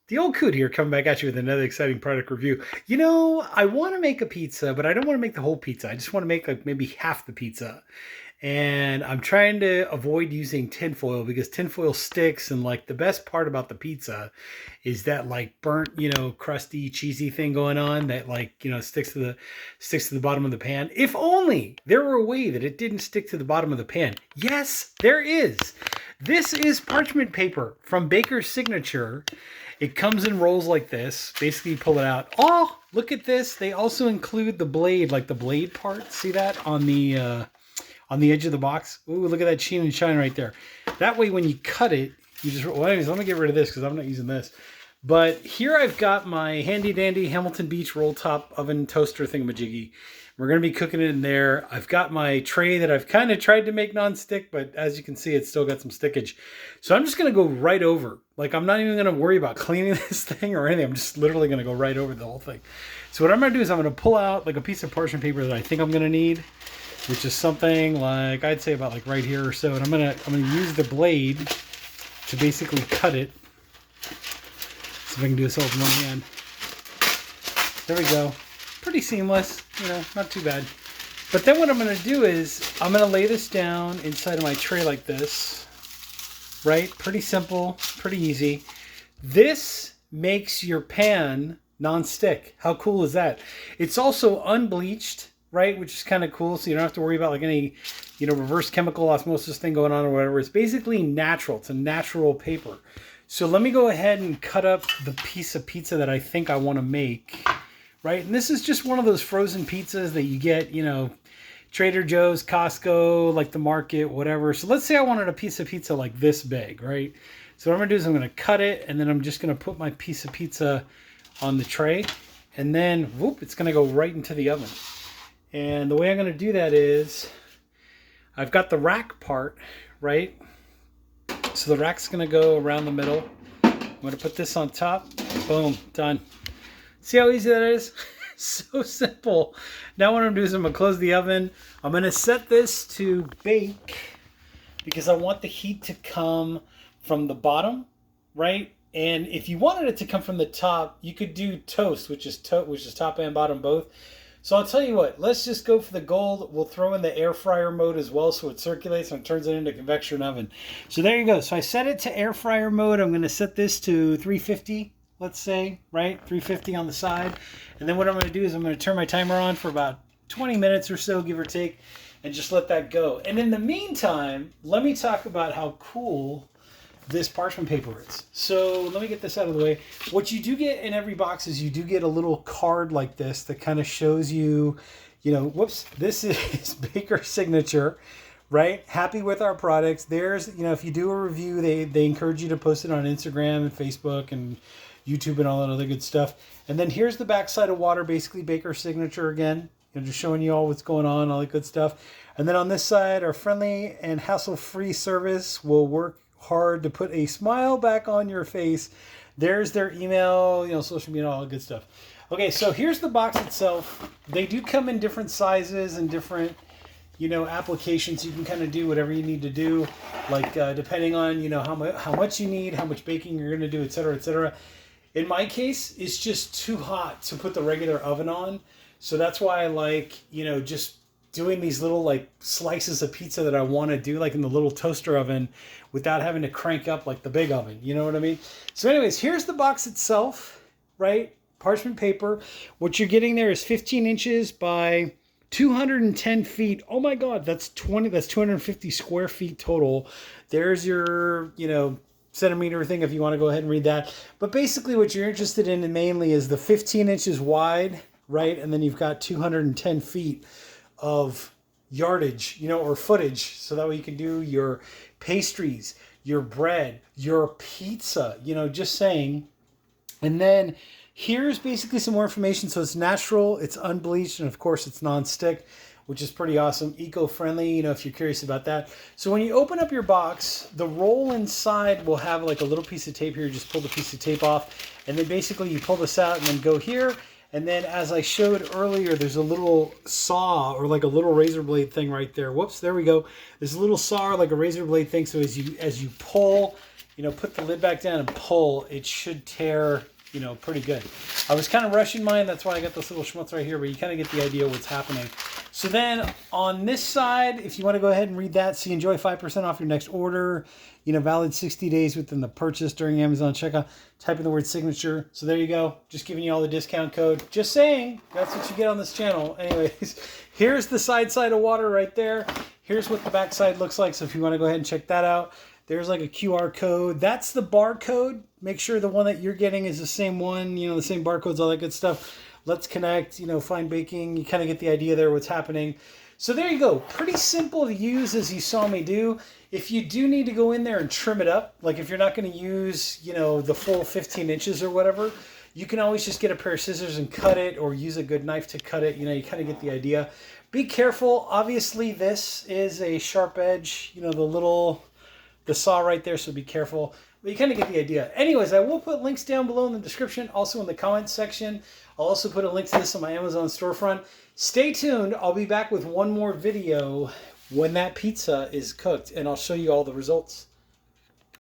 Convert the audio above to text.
The old coot here coming back at you with another exciting product review. You know, I want to make a pizza, but I don't want to make the whole pizza. I just want to make like maybe half the pizza. And I'm trying to avoid using tinfoil because tinfoil sticks. And like the best part about the pizza is that like burnt, crusty, cheesy thing going on that like, sticks to the bottom of the pan. If only there were a way that it didn't stick to the bottom of the pan. Yes, there is. This is parchment paper from Baker's Signature. It comes in rolls like this. Basically, you pull it out. Oh, look at this. They also include the blade, like the blade part. See that on the edge of the box? Ooh, look at that sheen and shine right there. That way, when you cut it, you just... Well, anyways, let me get rid of this because I'm not using this. But here I've got my handy-dandy Hamilton Beach roll-top oven toaster thingamajiggy. We're going to be cooking it in there. I've got my tray that I've kind of tried to make non-stick, but as you can see, it's still got some stickage. So I'm just going to go right over. Like, I'm not even going to worry about cleaning this thing or anything. I'm just literally going to go right over the whole thing. So what I'm going to do is I'm going to pull out like a piece of parchment paper that I think I'm going to need, which is something like, I'd say about like right here or so. And I'm going to use the blade to basically cut it. See if I can do this all with one hand. There we go. Pretty seamless, not too bad. But then what I'm going to do is I'm going to lay this down inside of my tray like this, right? Pretty simple, pretty easy. This makes your pan non-stick. How cool is that? It's also unbleached, right? Which is kind of cool. So you don't have to worry about like any, reverse chemical osmosis thing going on or whatever. It's basically natural. It's a natural paper. So let me go ahead and cut up the piece of pizza that I think I want to make. Right, and this is just one of those frozen pizzas that you get, Trader Joe's, Costco, like the market, whatever. So let's say I wanted a piece of pizza like this big, right? So what I'm going to do is I'm going to cut it, and then I'm just going to put my piece of pizza on the tray, and then, whoop, it's going to go right into the oven. And the way I'm going to do that is I've got the rack part, right? So the rack's going to go around the middle. I'm going to put this on top. Boom, done. See how easy that is? So simple. Now what I'm doing is I'm going to close the oven. I'm going to set this to bake because I want the heat to come from the bottom, right? And if you wanted it to come from the top, you could do toast, which is top and bottom both. So I'll tell you what, let's just go for the gold. We'll throw in the air fryer mode as well so it circulates and turns it into a convection oven. So there you go. So I set it to air fryer mode. I'm going to set this to 350. Let's say, right? 350 on the side. And then what I'm going to do is I'm going to turn my timer on for about 20 minutes or so, give or take, and just let that go. And in the meantime, let me talk about how cool this parchment paper is. So let me get this out of the way. What you do get in every box is you do get a little card like this that kind of shows you, whoops, this is Baker's Signature, right? Happy with our products. There's, if you do a review, they encourage you to post it on Instagram and Facebook and YouTube and all that other good stuff. And then here's the backside of water, basically Baker's Signature again, just showing you all what's going on, all that good stuff. And then on this side, our friendly and hassle-free service will work hard to put a smile back on your face. There's their email, social media, all that good stuff. Okay, so here's the box itself. They do come in different sizes and different, applications. You can kind of do whatever you need to do, like depending on, how much you need, how much baking you're going to do, et cetera, et cetera. In my case, it's just too hot to put the regular oven on. So that's why I like, just doing these little like slices of pizza that I want to do like in the little toaster oven without having to crank up like the big oven. You know what I mean? So anyways, here's the box itself, right? Parchment paper. What you're getting there is 15 inches by 210 feet. Oh my God, that's 250 square feet total. There's your, centimeter thing if you want to go ahead and read that. But basically what you're interested in mainly is the 15 inches wide, right? And then you've got 210 feet of yardage, or footage. So that way you can do your pastries, your bread, your pizza, just saying. And then here's basically some more information. So it's natural, it's unbleached, and of course it's non-stick, which is pretty awesome. Eco-friendly, if you're curious about that. So when you open up your box, the roll inside will have like a little piece of tape here. Just pull the piece of tape off. And then basically you pull this out and then go here. And then as I showed earlier, there's a little saw or like a little razor blade thing right there. Whoops, there we go. There's a little saw or like a razor blade thing. So as you pull, put the lid back down and pull, it should tear, pretty good. I was kind of rushing mine. That's why I got this little schmutz right here, but you kind of get the idea what's happening. So then on this side, if you want to go ahead and read that, see, enjoy 5% off your next order, valid 60 days within the purchase during Amazon checkout, type in the word signature. So there you go. Just giving you all the discount code. Just saying, that's what you get on this channel. Anyways, here's the side of water right there. Here's what the back side looks like. So if you want to go ahead and check that out, there's like a QR code. That's the barcode. Make sure the one that you're getting is the same one, the same barcodes, all that good stuff. Let's connect, fine baking. You kind of get the idea there, what's happening. So there you go. Pretty simple to use as you saw me do. If you do need to go in there and trim it up, like if you're not going to use, the full 15 inches or whatever, you can always just get a pair of scissors and cut it, or use a good knife to cut it. You kind of get the idea. Be careful. Obviously, this is a sharp edge, the saw right there, so be careful. But you kind of get the idea. Anyways, I will put links down below in the description, also in the comments section. I'll also put a link to this on my Amazon storefront. Stay tuned. I'll be back with one more video when that pizza is cooked, and I'll show you all the results.